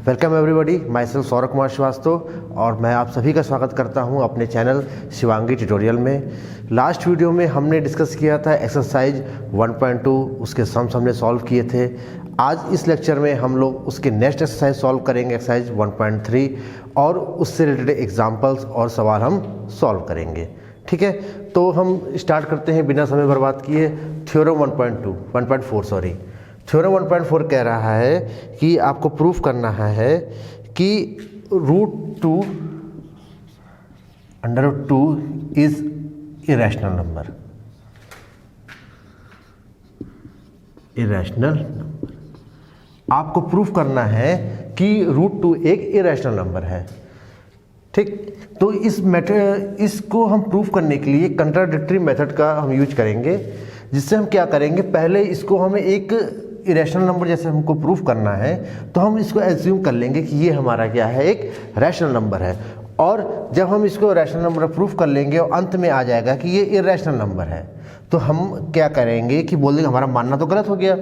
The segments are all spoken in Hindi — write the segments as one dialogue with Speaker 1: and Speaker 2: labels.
Speaker 1: Welcome everybody, myself Saurabh Kumar Srivastava और मैं आप सभी का स्वागत करता हूं अपने चैनल शिवांगी ट्यूटोरियल में। लास्ट वीडियो में हमने डिस्कस किया था एक्सरसाइज 1.2, उसके सम्स हमने सॉल्व किए थे। आज इस लेक्चर में हम लोग उसके नेक्स्ट एक्सरसाइज सॉल्व करेंगे, एक्सरसाइज 1.3, और उससे रिलेटेड एग्जाम्पल्स और सवाल हम सॉल्व करेंगे। ठीक है, तो हम स्टार्ट करते हैं बिना समय बर्बाद किए। थ्योरम 1.4 थ्योरम 1.4 कह रहा है कि आपको प्रूफ करना है कि √2 इज इरेशनल नंबर। आपको प्रूफ करना है कि √2 एक इरेशनल नंबर है। ठीक, तो इसको हम प्रूफ करने के लिए कंट्राडिक्टरी मेथड का हम यूज करेंगे, जिससे हम क्या करेंगे, पहले इसको हमें एक इरेशनल नंबर जैसे हमको प्रूफ करना है तो हम इसको एज्यूम कर लेंगे कि ये हमारा क्या है, एक रैशनल नंबर है। और जब हम इसको रैशनल नंबर प्रूफ कर लेंगे और अंत में आ जाएगा कि ये इरेशनल नंबर है, तो हम क्या करेंगे कि बोल देंगे हमारा मानना तो गलत हो गया,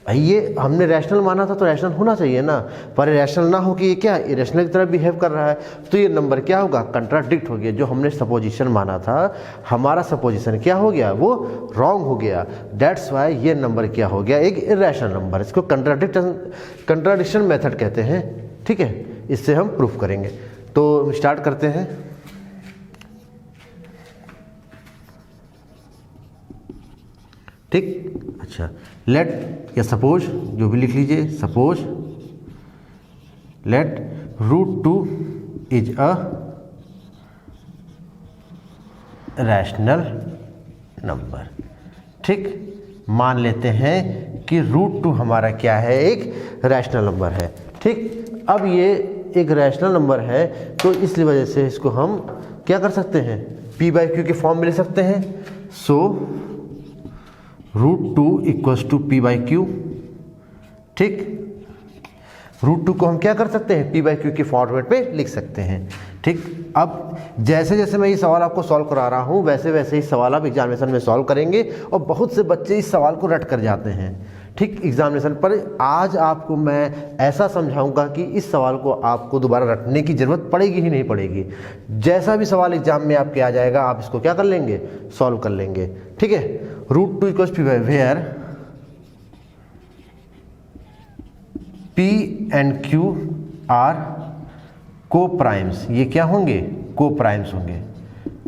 Speaker 1: भाई ये हमने रैशनल माना था तो रैशनल होना चाहिए ना, पर रैशनल ना हो कि ये क्या इरेशनल की तरह बिहेव कर रहा है, तो ये नंबर क्या होगा, कंट्राडिक्ट हो गया। जो हमने सपोजिशन माना था, हमारा सपोजिशन क्या हो गया, वो रॉन्ग हो गया। दैट्स वाई ये नंबर क्या हो गया, एक इरेशनल नंबर। इसको कंट्राडिक्शन मेथड कहते हैं। ठीक है, इससे हम प्रूफ करेंगे। तो स्टार्ट करते हैं। ठीक, अच्छा, लेट या सपोज, जो भी लिख लीजिए, suppose let √2 is a rational number. ठीक, मान लेते हैं कि √2 हमारा क्या है, एक रैशनल नंबर है। ठीक, अब ये एक रैशनल नंबर है तो इस वजह से इसको हम क्या कर सकते हैं, p/q के फॉर्म में ले सकते हैं। सो √2 इक्वल्स टू p/q। ठीक, √2 को हम क्या कर सकते हैं, p/q के फॉर्मेट पे लिख सकते हैं। ठीक, अब जैसे जैसे मैं ये सवाल आपको सॉल्व करा रहा हूँ वैसे वैसे ही सवाल आप एग्जामिनेशन में सॉल्व करेंगे, और बहुत से बच्चे इस सवाल को रट कर जाते हैं। ठीक, एग्जामिनेशन पर आज आपको मैं ऐसा समझाऊंगा कि इस सवाल को आपको दोबारा रटने की ज़रूरत पड़ेगी ही नहीं पड़ेगी। जैसा भी सवाल एग्जाम में आपके आ जाएगा, आप इसको क्या कर लेंगे, सॉल्व कर लेंगे। ठीक है, √2 equals p where p and q are coprimes. ये क्या होंगे, को प्राइम्स होंगे।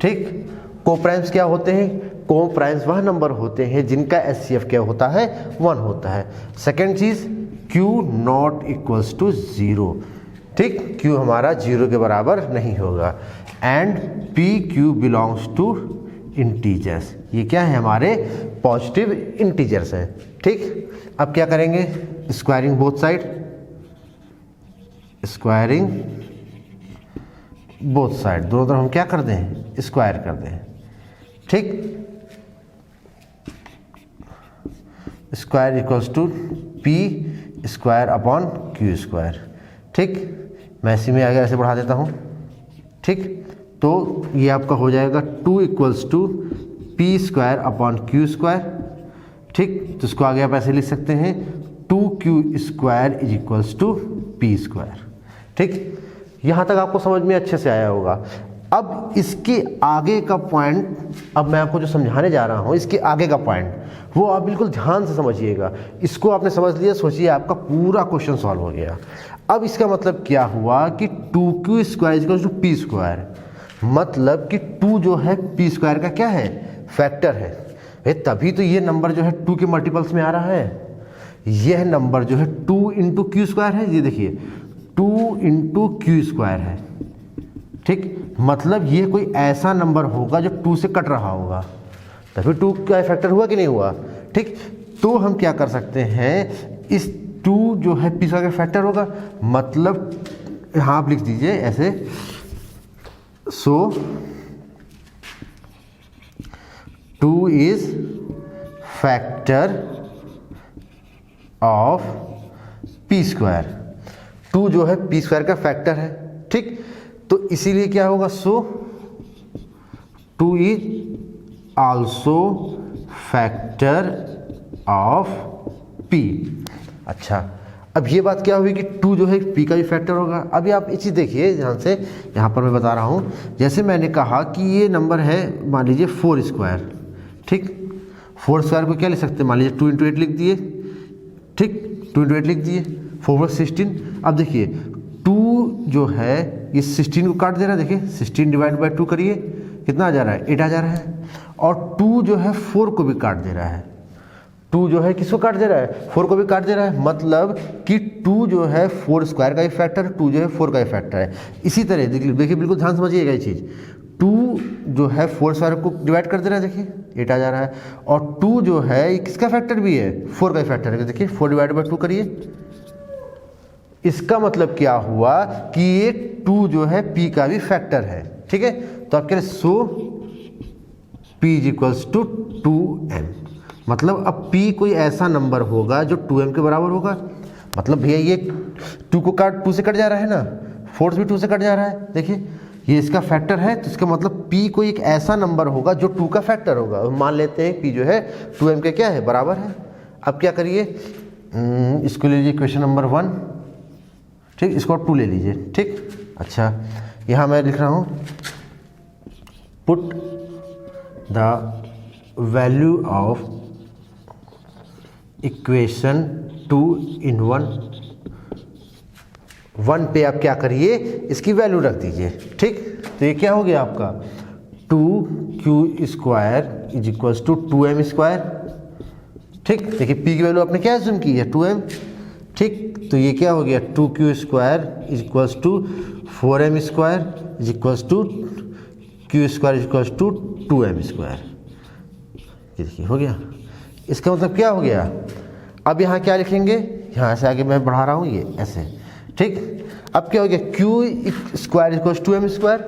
Speaker 1: ठीक, को प्राइम्स क्या होते हैं, को प्राइम्स वह नंबर होते हैं जिनका HCF क्या होता है, 1 होता है। सेकेंड चीज, Q नॉट इक्वल्स टू 0। ठीक, Q हमारा 0 के बराबर नहीं होगा। And PQ belongs to integers. ये क्या है, हमारे पॉजिटिव इंटीजर्स है। ठीक, अब क्या करेंगे, squaring both side, squaring both side, दोनों तरफ हम क्या कर दें, स्क्वायर कर दें। ठीक, square equals to p square upon q square. ठीक, मैं इसी में आगे ऐसे बढ़ा देता हूँ। ठीक, तो ये आपका हो जाएगा 2 equals to p square upon q square. ठीक, तो इसको आगे आप ऐसे लिख सकते हैं, 2q square is equals to p square. ठीक, यहाँ तक आपको समझ में अच्छे से आया होगा। अब इसके आगे का पॉइंट, अब मैं आपको जो समझाने जा रहा हूँ, इसके आगे का पॉइंट वो आप बिल्कुल ध्यान से समझिएगा। इसको आपने समझ लिया, सोचिए आपका पूरा क्वेश्चन सॉल्व हो गया। अब इसका मतलब क्या हुआ कि 2q square equals to p square, मतलब कि 2 जो है p स्क्वायर का क्या है, फैक्टर है। तभी तो ये नंबर जो है 2 के मल्टीपल्स में आ रहा है। यह नंबर जो है 2 इंटू क्यू स्क्वायर है। ये देखिए 2 इंटू क्यू स्क्वायर है। ठीक, मतलब ये कोई ऐसा नंबर होगा जो 2 से कट रहा होगा, तभी 2 का फैक्टर हुआ कि नहीं हुआ। ठीक, तो हम क्या कर सकते हैं, इस 2 जो है p स्क्वायर का फैक्टर होगा, मतलब यहाँ आप लिख दीजिए ऐसे, सो 2 is factor of p square. 2 जो है p स्क्वायर का फैक्टर है। ठीक, तो इसीलिए क्या होगा, सो 2 is also factor of p। अच्छा, अब ये बात क्या हुई कि 2 जो है p का भी फैक्टर होगा। अभी आप ये चीज़ देखिए ध्यान से, यहाँ पर मैं बता रहा हूँ, जैसे मैंने कहा कि ये नंबर है मान लीजिए 4 स्क्वायर, ठीक, 4 स्क्वायर को क्या लिख सकते हैं, मान लीजिए 2 × 8 लिख दिए, ठीक, 2 × 8 लिख दिए, 4 × 16। अब देखिए 2 जो है ये 16 को काट दे रहा है, देखिए 16 डिवाइड बाई 2 करिए, कितना आ जा रहा है, 8 आ जा रहा है। और 2 जो है 4 को भी काट दे रहा है, 2 जो है किसको काट दे रहा है, 4 को भी काट दे रहा है, मतलब कि 2 जो है 4 स्क्वायर का ही फैक्टर है, 2 जो है 4 का ही फैक्टर है। इसी तरह देखिए बिल्कुल ध्यान समझिएगा ये चीज़, 2 जो है 4 स्क्वायर को डिवाइड कर दे रहा है, देखिए 8 आ जा रहा है, और 2 जो है ये किसका फैक्टर भी है, 4 का ही फैक्टर है, देखिए 4 डिवाइड बाई 2 करिए। इसका मतलब क्या हुआ कि ये 2 जो है p का भी फैक्टर है, ठीक है। तो आप कह रहे सो p इक्वल्स टू 2m, मतलब अब p कोई ऐसा नंबर होगा जो 2m के बराबर होगा। मतलब भैया ये 2 को काट 2 से कट जा रहा है ना, 4 भी 2 से कट जा रहा है, देखिए ये इसका फैक्टर है, तो इसका मतलब p कोई एक ऐसा नंबर होगा जो 2 का फैक्टर होगा। मान लेते हैं p जो है 2m के क्या है, बराबर है। अब क्या करिए, इसको ले लीजिए क्वेश्चन नंबर 1, ठीक, इसको 2 ले लीजिए, ठीक। अच्छा यहाँ मैं लिख रहा हूँ put the value of equation 2 इन 1 पे आप क्या करिए, इसकी वैल्यू रख दीजिए, ठीक। तो ये क्या हो गया आपका 2q square is equals to 2m square, ठीक। देखिए p की वैल्यू आपने क्या एज्यूम की है, 2m, ठीक। तो ये क्या हो गया 2q square is equals to 4m square is equals to q square is equals to 2m square. देखिए हो गया, इसका मतलब क्या हो गया। अब यहाँ क्या लिखेंगे, यहाँ से आगे मैं बढ़ा रहा हूँ ये ऐसे, ठीक। अब क्या हो गया q square equals to m square,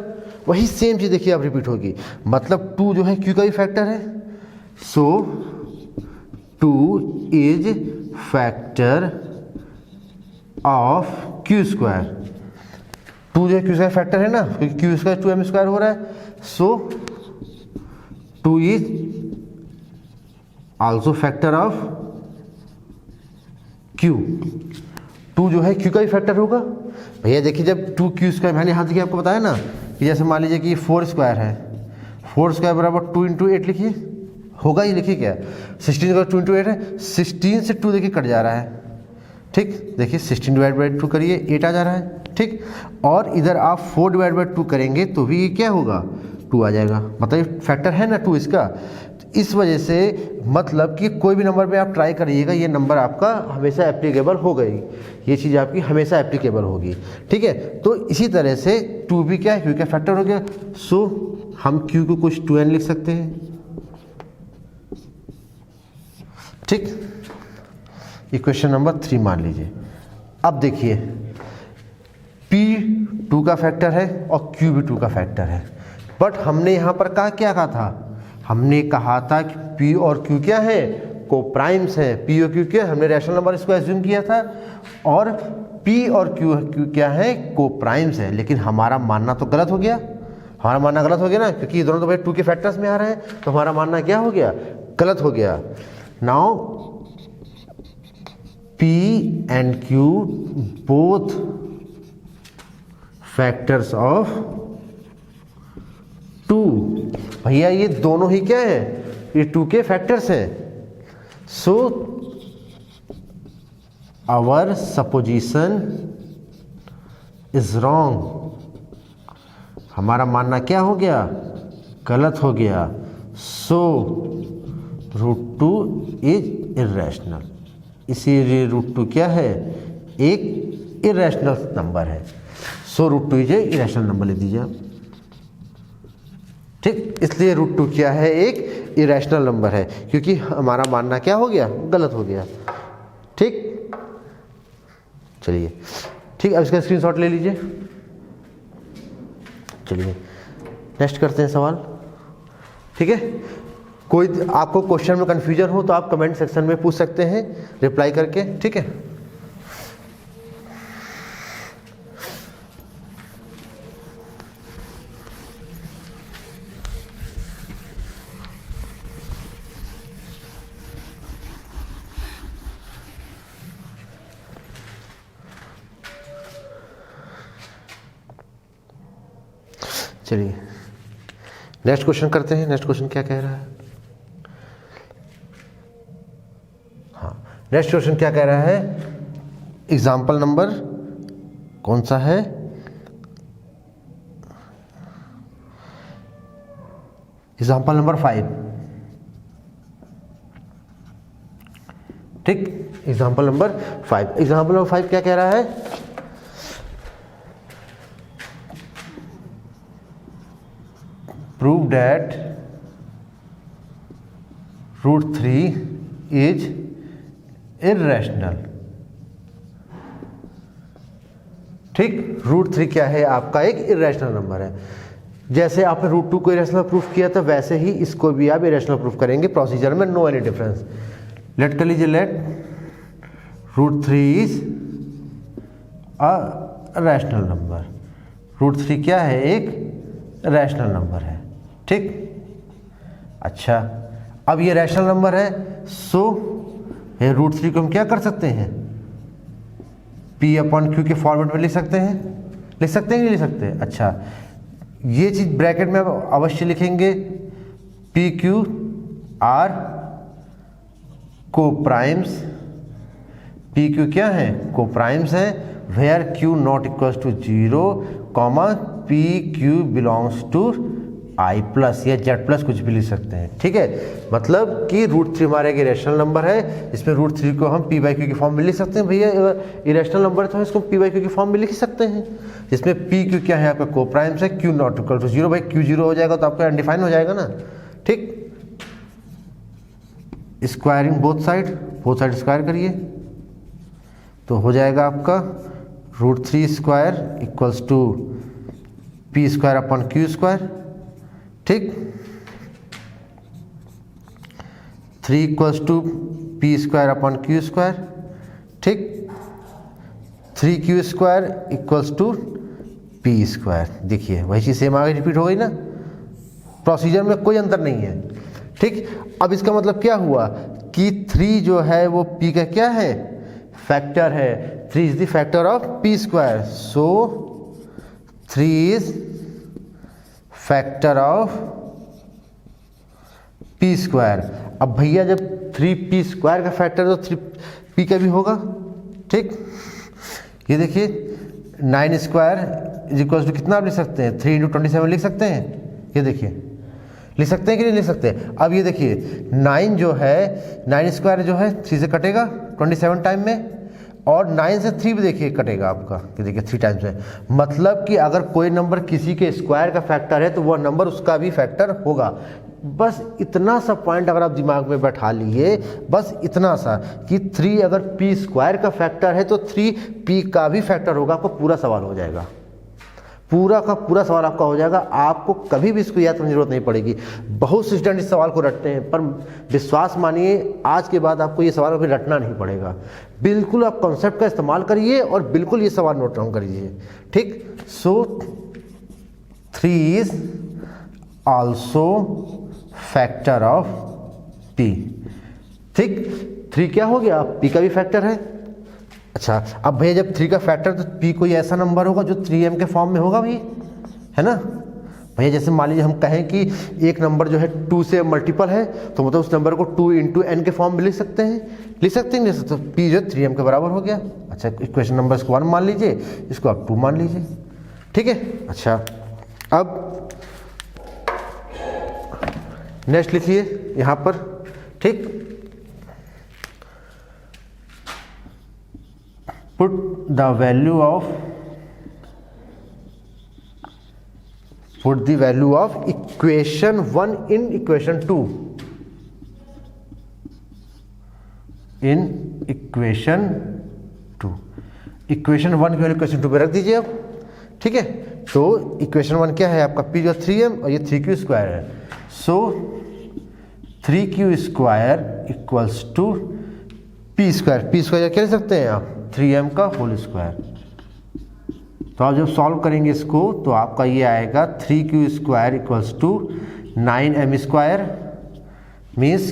Speaker 1: वही सेम चीज़ देखिए अब रिपीट होगी, मतलब 2 जो है q का भी फैक्टर है, सो 2 is factor of q square. 2 जो है q स्क्वायर फैक्टर है ना, क्योंकि q स्क्वायर 2m स्क्वायर हो रहा है, सो 2 is also factor of q। 2 जो है q का भी फैक्टर होगा। भैया देखिए जब 2q स्क्वायर, मैंने यहाँ देखिए आपको बताया ना कि जैसे मान लीजिए कि ये 4 स्क्वायर है, 4 स्क्वायर बराबर 2 × 8 लिखिए, होगा ही, लिखिए क्या 16 का 2 × 8 है, 16 से 2 देखिए कट जा रहा है, ठीक। देखिए 16 डिवाइड बाई 2 करिए, 8 आ जा रहा है, ठीक। और इधर आप 4 डिवाइड बाई 2 करेंगे तो भी ये क्या होगा 2 आ जाएगा, मतलब फैक्टर है ना 2 इसका। इस वजह से मतलब कि कोई भी नंबर पे आप ट्राई करिएगा, ये नंबर आपका हमेशा एप्लीकेबल हो गई, ये चीज़ आपकी हमेशा एप्लीकेबल होगी, ठीक है। तो इसी तरह से 2 भी क्या है q का फैक्टर हो गया, सो हम q को कुछ 2n लिख सकते हैं, ठीक। इक्वेशन नंबर 3 मान लीजिए। अब देखिए p 2 का फैक्टर है और q भी 2 का फैक्टर है, बट हमने यहाँ पर क्या कहा था, हमने कहा था कि p और q क्या है, को प्राइम्स है। p और q क्या, हमने रैशनल नंबर इसको एज्यूम किया था, और p और q क्या है, को प्राइम्स है। लेकिन हमारा मानना तो गलत हो गया, हमारा मानना गलत हो गया ना, क्योंकि दोनों तो भाई 2 के फैक्टर्स में आ रहे हैं, तो हमारा मानना क्या हो गया, गलत हो गया। Now p and q both factors of 2, भैया ये दोनों ही क्या है, ये 2 के फैक्टर्स हैं। So our supposition is wrong, हमारा मानना क्या हो गया, गलत हो गया। सो √2 इज इर्रेशनल, इसीलिए √2 क्या है, एक इरेशनल नंबर है। सो √2 इज इरेशनल नंबर ले दीजिए आप, ठीक। इसलिए √2 क्या है, एक इरेशनल नंबर है, क्योंकि हमारा मानना क्या हो गया, गलत हो गया, ठीक। चलिए ठीक, अब इसका स्क्रीनशॉट ले लीजिए। चलिए नेक्स्ट करते हैं सवाल, ठीक है। कोई आपको क्वेश्चन में कन्फ्यूजन हो तो आप कमेंट सेक्शन में पूछ सकते हैं रिप्लाई करके, ठीक है। चलिए नेक्स्ट क्वेश्चन करते हैं। नेक्स्ट क्वेश्चन क्या कह रहा है? हाँ, नेक्स्ट क्वेश्चन क्या कह रहा है? एग्जाम्पल नंबर कौन सा है? Example number 5। ठीक, एग्जाम्पल नंबर 5। एग्जाम्पल नंबर 5 क्या कह रहा है? Prove that √3 is irrational. ठीक, √3 क्या है? आपका एक इर्रेशनल नंबर है। जैसे आपने √2 को इरेशनल प्रूफ किया था, वैसे ही इसको भी आप इरेशनल प्रूफ करेंगे प्रोसीजर में, नो एनी डिफरेंस। लेट कर लीजिए, let √3 is a rational number. √3 क्या है? एक रैशनल नंबर है। ठीक, अच्छा, अब ये रैशनल नंबर है, सो ये √3 को हम क्या कर सकते हैं? P/Q के फॉर्मेट में लिख सकते हैं। लिख सकते हैं कि नहीं लिख सकते? अच्छा, ये चीज ब्रैकेट में अवश्य लिखेंगे। PQ are coprimes. PQ क्या है? कोप्राइम्स है। Where Q not equals to 0, PQ belongs to I plus या Z प्लस, कुछ भी लिख सकते हैं। ठीक है, मतलब कि √3 हमारे एक इरेशनल नंबर है, इसमें √3 को हम P/Q के फॉर्म में लिख सकते हैं। भैया इरेशनल नंबर तो इसको P/Q के फॉर्म में लिख सकते हैं, जिसमें PQ क्या है? आपका कोप्राइम्स है। Q नॉट इक्वल टू 0, भाई Q 0 हो जाएगा तो आपका अनडिफाइन हो जाएगा ना। ठीक, स्क्वायरिंग बोथ साइड स्क्वायर करिए तो हो जाएगा आपका √3 स्क्वायर इक्वल्स टू P²/Q²। ठीक, 3 इक्वल्स टू P²/Q²। ठीक, 3Q² इक्वल्स टू P²। देखिए वही चीज़ सेम आगे रिपीट हो गई ना, प्रोसीजर में कोई अंतर नहीं है। ठीक, अब इसका मतलब क्या हुआ कि 3 जो है वो P का क्या है? फैक्टर है। 3 is the factor of P², so 3 is factor of P²। अब भैया जब 3P² का फैक्टर तो 3P का भी होगा। ठीक, ये देखिए 9² इज इक्वल टू कितना आप लिख सकते हैं? 3 × 27 लिख सकते हैं। ये देखिए लिख सकते हैं कि नहीं लिख सकते? अब ये देखिए 9 जो है, 9² जो है 3 से कटेगा 27 टाइम में, और 9 से 3 भी देखिए कटेगा आपका, कि देखिए 3 टाइम्स में। मतलब कि अगर कोई नंबर किसी के स्क्वायर का फैक्टर है तो वह नंबर उसका भी फैक्टर होगा। बस इतना सा पॉइंट अगर आप दिमाग में बैठा लिए, बस इतना सा कि 3 अगर P² का फैक्टर है तो 3P का भी फैक्टर होगा। आपको पूरा सवाल हो जाएगा, पूरा का पूरा सवाल आपका हो जाएगा। आपको कभी भी इसको याद करने की जरूरत नहीं पड़ेगी। बहुत से स्टूडेंट इस सवाल को रटते हैं, पर विश्वास मानिए आज के बाद आपको ये सवाल कभी रटना नहीं पड़ेगा। बिल्कुल आप कॉन्सेप्ट का इस्तेमाल करिए और बिल्कुल ये सवाल नोट डाउन करिए। ठीक, सो 3 is also factor of P। ठीक, 3 क्या हो गया? P का भी फैक्टर है। अच्छा, अब भैया जब 3 का फैक्टर तो P कोई ऐसा नंबर होगा जो 3m के फॉर्म में होगा भी, है ना भैया? जैसे मान लीजिए हम कहें कि एक नंबर जो है 2 से मल्टीपल है, तो मतलब उस नंबर को 2 × n के फॉर्म में लिख सकते हैं। लिख सकते हैं, तो P जो 3m के बराबर हो गया। अच्छा, इक्वेशन नंबर इसको 1 मान लीजिए, इसको आप 2 मान लीजिए। ठीक है, अच्छा अब नेक्स्ट लिखिए यहाँ पर। ठीक, put the value of equation 1 in equation 2 in equation 2। Equation 1 की इक्वेशन 2 पे रख दीजिए अब। ठीक है, तो इक्वेशन 1 क्या है आपका? P जो 3m और ये 3Q² है, सो 3Q² इक्वल्स टू P² क्या लिख सकते हैं आप? 3m का होल स्क्वायर। तो आप जब सॉल्व करेंगे इसको तो आपका ये आएगा 3Q² equals to 9m² means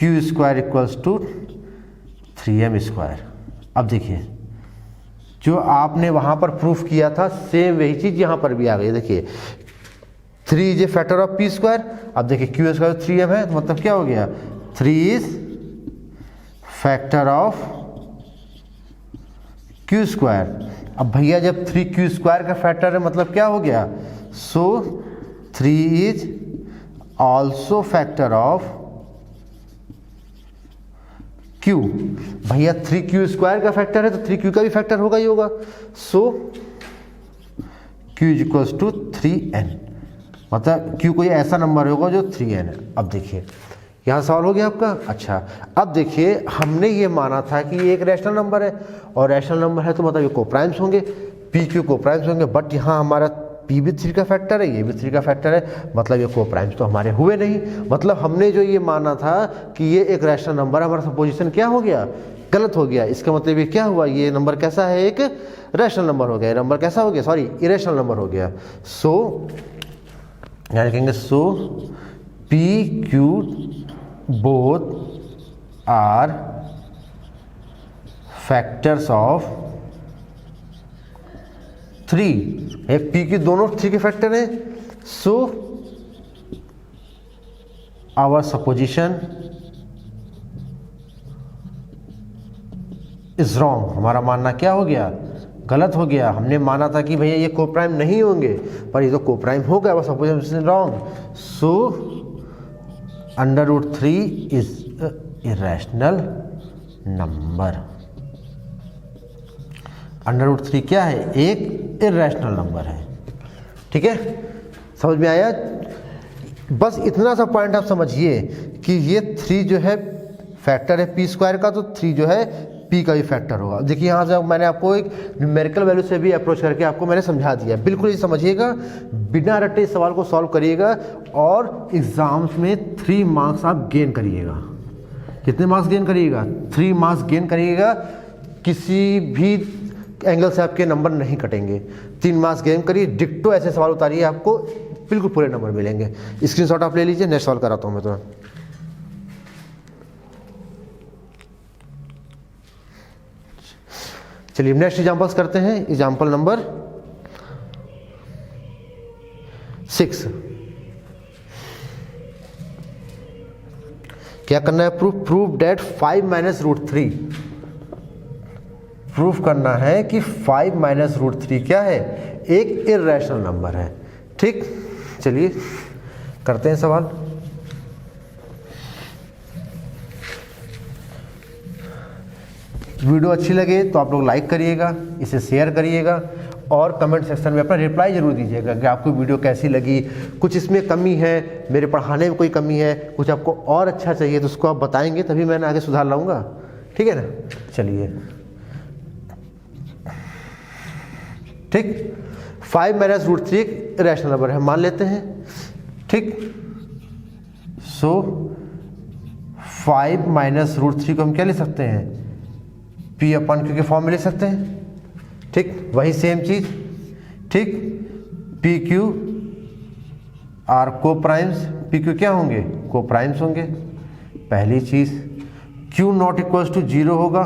Speaker 1: Q² equals to 3m²। अब देखिए जो आपने वहाँ पर प्रूफ किया था सेम वही चीज़ यहाँ पर भी आ गई। देखिए 3 is a factor of P square. अब देखिए क्यू स्क्वायर 3m है, तो मतलब क्या हो गया, 3 is factor of Q square. अब भैया जब 3 क्यू स्क्वायर का फैक्टर है मतलब क्या हो गया, सो 3 is also factor of Q. भैया 3 क्यू स्क्वायर का फैक्टर है तो 3 क्यू का भी फैक्टर होगा ही होगा, so Q is equals to 3n, मतलब क्यू कोई ऐसा नंबर होगा जो 3n है। अब देखिए यहाँ सवाल हो गया आपका। अच्छा अब देखिए हमने ये माना था कि ये एक रैशनल नंबर है, और रैशनल नंबर है तो मतलब ये कोप्राइम्स होंगे, पी क्यू कोप्राइम्स होंगे, बट यहाँ हमारा पी भी 3 का फैक्टर है, ये भी 3 का फैक्टर है, मतलब ये कोप्राइम्स तो हमारे हुए नहीं। मतलब हमने जो ये माना था कि ये एक रैशनल नंबर है, हमारा सपोजिशन क्या हो गया, गलत हो गया। इसका मतलब ये क्या हुआ, ये नंबर कैसा है, एक रैशनल नंबर हो गया। नंबर कैसा हो गया, सॉरी इरेशनल नंबर हो गया। सो यहाँ लिखेंगे so P Q both are factors of 3। P की दोनों 3 के फैक्टर हैं, so our supposition is wrong. हमारा मानना क्या हो गया, गलत हो गया। हमने माना था कि भैया ये कोप्राइम नहीं होंगे, पर ये तो कोप्राइम हो गया, supposition is wrong. So √3 is irrational number. √3 क्या है, एक इरेशनल नंबर है। ठीक है, समझ में आया। बस इतना सा पॉइंट आप समझिए कि ये 3 जो है फैक्टर है पी स्क्वायर का, तो 3 जो है पी का भी फैक्टर होगा। देखिए यहाँ से मैंने आपको एक न्यूमेरिकल वैल्यू से भी अप्रोच करके आपको मैंने समझा दिया। बिल्कुल ये समझिएगा, बिना रटे इस सवाल को सॉल्व करिएगा, और एग्जाम्स में 3 मार्क्स आप गेन करिएगा। कितने मार्क्स गेन करिएगा, 3 मार्क्स गेन करिएगा। किसी भी एंगल से आपके नंबर नहीं कटेंगे। 3 मार्क्स गेन करिए, डिक्टो ऐसे सवाल उतारिए, आपको बिल्कुल पूरे नंबर मिलेंगे। स्क्रीनशॉट आप ले लीजिए, नेक्स्ट सॉल्व कराता हूँ मैं तो। चलिए नेक्स्ट एग्जांपल्स करते हैं। Example number 6। क्या करना है, प्रूफ डेट 5 - √3। प्रूफ करना है कि 5 - √3 क्या है, एक इरेशनल नंबर है। ठीक, चलिए करते हैं सवाल। वीडियो अच्छी लगे तो आप लोग लाइक करिएगा, इसे शेयर करिएगा, और कमेंट सेक्शन में अपना रिप्लाई जरूर दीजिएगा कि आपको वीडियो कैसी लगी। कुछ इसमें कमी है, मेरे पढ़ाने में कोई कमी है, कुछ आपको और अच्छा चाहिए तो उसको आप बताएंगे, तभी मैं आगे सुधार लाऊंगा। ठीक है ना, चलिए। ठीक, 5 - √3 एक रैशनल नंबर है, मान लेते हैं। ठीक, सो 5 - √3 को हम क्या ले सकते हैं, P/Q के फॉर्म में ले सकते हैं। ठीक, वही सेम चीज। ठीक, पी क्यू आर को प्राइम्स, पी क्यू क्या होंगे, को प्राइम्स होंगे, पहली चीज। Q नॉट इक्वल्स टू 0 होगा,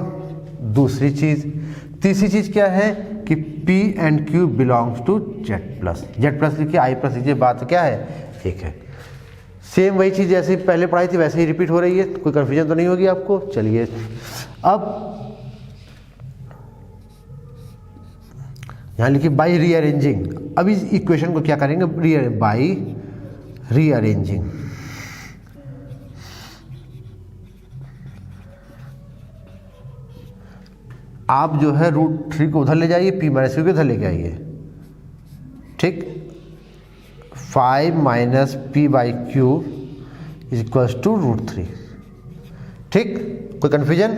Speaker 1: दूसरी चीज। तीसरी चीज क्या है कि P and Q belongs to Z+। लिखिए, I+ लिखिए, बात क्या है, एक है। सेम वही चीज जैसे पहले पढ़ाई थी वैसे ही रिपीट हो रही है, कोई कंफ्यूजन तो नहीं होगी आपको। चलिए अब यहाँ लिखिए बाई रीअरेंजिंग। अब इस इक्वेशन को क्या करेंगे, बाई रीअरेंजिंग। आप जो है √3 को उधर ले जाइए, P - Q को उधर लेके आइए। ठीक, 5 - P/Q इज इक्वल्स टू √3। ठीक, कोई कन्फ्यूजन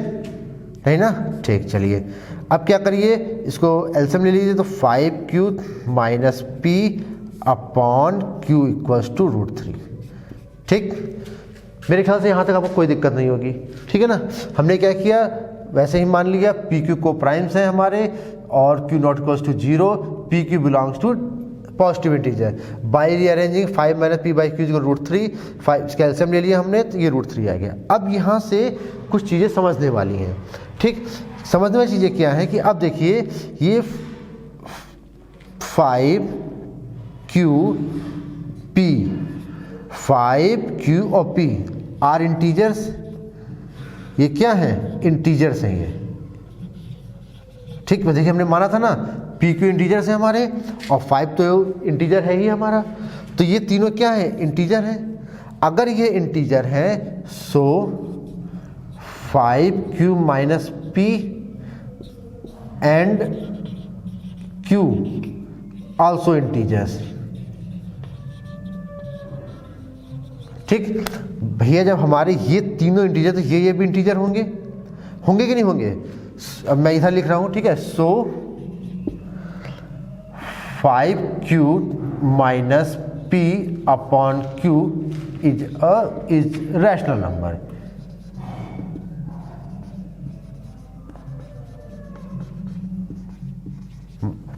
Speaker 1: नहीं ना। ठीक, चलिए अब क्या करिए, इसको एलसीएम ले लीजिए, तो 5Q - P/Q इक्वल्स टू √3। ठीक, मेरे ख्याल से यहाँ तक आपको कोई दिक्कत नहीं होगी। ठीक है ना, हमने क्या किया, वैसे ही मान लिया PQ को प्राइम्स हैं हमारे, और Q not equals to 0, PQ belongs to positive integer. By rearranging 5 - P/Q is √3, 5 calcium ले लिया हमने, तो ये √3 आ गया। अब यहाँ से कुछ चीज़ें समझने वाली हैं। ठीक, समझने वाली चीज़ें क्या है कि अब देखिए ये 5Q P, 5 Q और P आर इंटीजर्स। ये क्या है? इंटीजर्स हैं ये, ठीक। देखिए हमने माना था ना P Q इंटीजर्स है हमारे, और 5 तो इंटीजर है ही हमारा, तो ये तीनों क्या है? इंटीजर है। अगर ये इंटीजर है सो 5Q minus P and Q also integers, ठीक। भैया जब हमारे ये तीनों इंटीजर, तो ये भी इंटीजर होंगे, होंगे कि नहीं होंगे? अब मैं इधर लिख रहा हूं, ठीक है। सो 5Q minus P upon Q is rational number.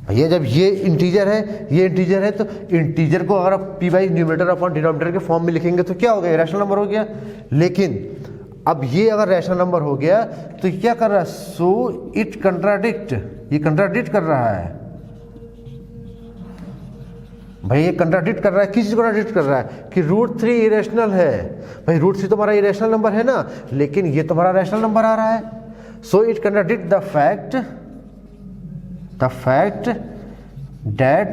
Speaker 1: भैया जब ये इंटीजर है, ये इंटीजर है, तो इंटीजर को अगर आप P by numerator upon denominator के फॉर्म में लिखेंगे तो क्या हो गया? रैशनल नंबर हो गया। लेकिन अब ये अगर रैशनल नंबर हो गया तो क्या कर रहा है? सो इट कंट्राडिक्ट, ये कंट्राडिक्ट कर रहा है। भाई ये कंट्राडिक्ट कर रहा है, किस चीज को कंट्राडिक्ट कर रहा है? कि √3 इरेशनल है। भाई √3 तो हमारा इरेशनल नंबर है ना, लेकिन ये तो हमारा रैशनल नंबर आ रहा है। So it contradict the fact that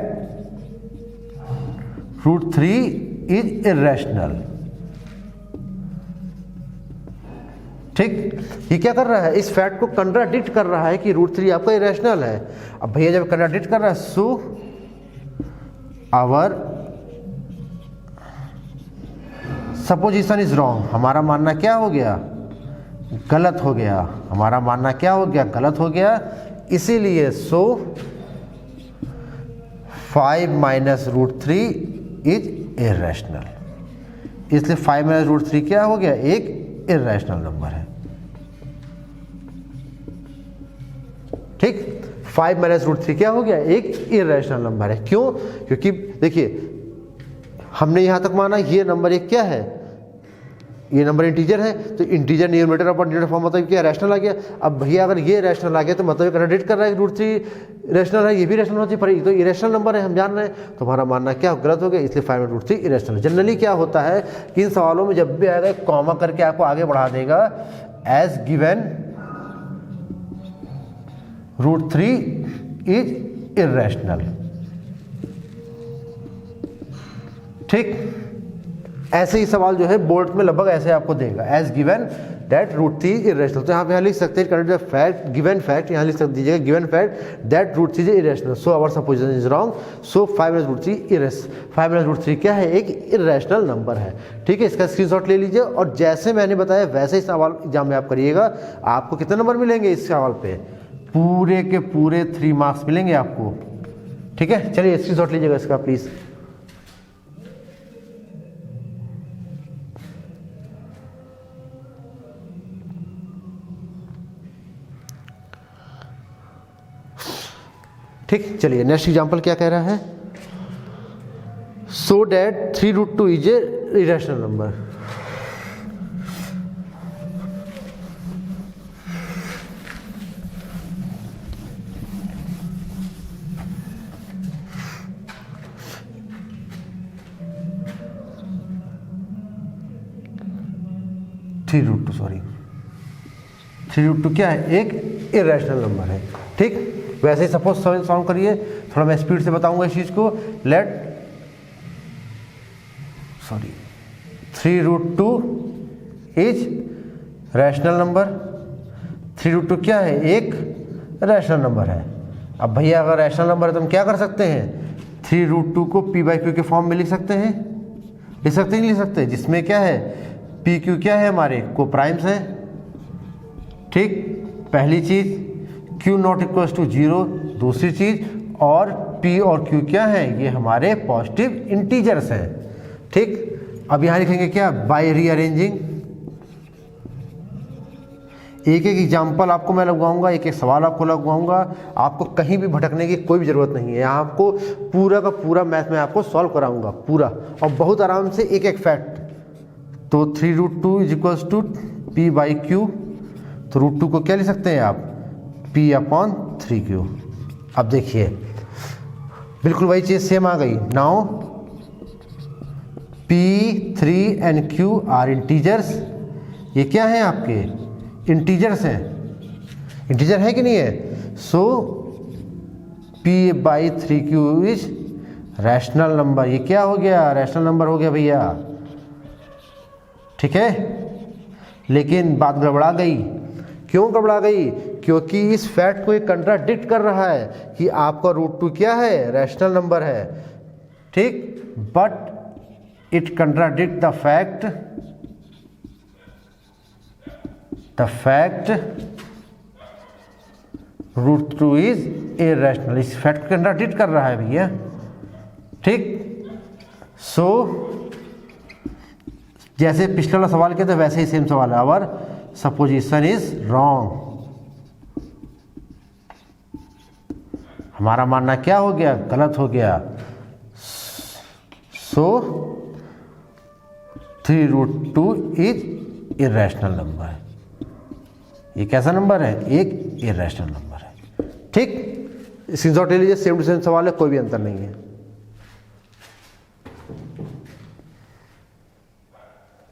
Speaker 1: √3 is irrational, ठीक। ये क्या कर रहा है? इस फैक्ट को कंट्राडिक्ट कर रहा है कि √3 आपका इरेशनल है। अब भैया जब कंट्राडिक्ट कर रहा है, so our supposition is wrong, हमारा मानना क्या हो गया? गलत हो गया। हमारा मानना क्या हो गया? गलत हो गया। इसीलिए सो 5 माइनस √3 इज इरेशनल, इसलिए 5 माइनस √3 क्या हो गया? एक इरेशनल नंबर है, ठीक। 5 माइनस √3 क्या हो गया? एक इरेशनल नंबर है। क्यों? क्योंकि देखिए हमने यहां तक माना ये नंबर एक क्या है? ये नंबर इंटीजर है, तो integer numerator upon denominator form मतलब क्या? रैशनल आ गया। अब भैया अगर ये रैशनल आ गया तो मतलब कंट्राडिक्ट कर रहा है कि √3 रैशनल है, ये भी रैशनल होती है, पर ये तो इरेशनल नंबर है, हम जान रहे हैं। तो हमारा मानना क्या गलत हो गया, इसलिए 5 में √3 इरेशनल। जनरली क्या होता है कि इन सवालों में जब भी आएगा कॉमा करके आपको आगे बढ़ा देगा, एज गिवन √3 इज इरेशनल, ठीक। ऐसे ही सवाल जो है बोर्ड में लगभग ऐसे आपको देगा, एज गिवन दैट √3 इरेशनल। तो यहाँ पे लिख सकते हैं फैक्ट, गिवन फैक्ट, यहाँ लिख दीजिएगा given fact that √3 is irrational, so our supposition is wrong, so 5 minus √3 क्या है? एक इरेशनल नंबर है, ठीक है। इसका स्क्रीनशॉट ले लीजिए, और जैसे मैंने बताया वैसे ही सवाल एग्जाम में आप करिएगा। आपको कितने नंबर मिलेंगे इस सवाल पे? पूरे के पूरे 3 मार्क्स मिलेंगे आपको, ठीक है। चलिए स्क्रीनशॉट लीजिएगा इसका प्लीज। ठीक, चलिए नेक्स्ट एग्जांपल क्या कह रहा है? So that 3√2 is a irrational number. Three root two क्या है? एक इरेशनल नंबर है, ठीक। वैसे ही सपोज सॉल्व करिए, थोड़ा मैं स्पीड से बताऊंगा इस चीज को। 3√2 इज रैशनल नंबर। 3√2 क्या है? एक रैशनल नंबर है। अब भैया अगर रैशनल नंबर है तो हम क्या कर सकते हैं? 3√2 को P/Q के फॉर्म में लिख सकते हैं, लिख सकते नहीं लिख सकते? जिसमें क्या है? PQ क्या है? हमारे को प्राइम्स है, ठीक। पहली चीज Q नॉट इक्वल्स टू 0, दूसरी चीज, और P और Q क्या है? ये हमारे पॉजिटिव इंटीजर्स हैं, ठीक। अब यहां लिखेंगे क्या? By rearranging. एक एक एग्जाम्पल आपको मैं लगवाऊंगा, एक एक सवाल आपको लगवाऊंगा, आपको कहीं भी भटकने की कोई भी जरूरत नहीं है। यहाँ आपको पूरा का पूरा मैथ में आपको सॉल्व कराऊंगा पूरा, और बहुत आराम से एक एक फैक्ट। तो 3√2 इज इक्वल्स टू P/Q, तो √2 को क्या लिख सकते हैं आप? P/3Q। अब देखिए बिल्कुल वही चीज़ सेम आ गई। Now P3 and Q are integers, ये क्या हैं आपके इंटीजर्स हैं, इंटीजर है कि नहीं है। सो P/3Q इज रैशनल नंबर, ये क्या हो गया, रैशनल नंबर हो गया भैया, ठीक है। लेकिन बात गड़बड़ा गई, क्यों गड़बड़ा गई, क्योंकि इस फैक्ट को ये कंट्राडिक्ट कर रहा है कि आपका √2 क्या है, रैशनल नंबर है, ठीक। But it contradict the fact √2 is irrational, इस फैक्ट को कंट्राडिक्ट कर रहा है भैया, ठीक। सो जैसे पिछले वाला सवाल किया था वैसे ही सेम सवाल है, आवर सपोजिशन इज रॉन्ग, हमारा मानना क्या हो गया, गलत हो गया। सो 3√2 इज इरैशनल नंबर है, ये कैसा नंबर है, एक इरैशनल नंबर है, ठीक। स्क्रीनशॉट ले लीजिए, सेम टू सेम सवाल है, कोई भी अंतर नहीं है।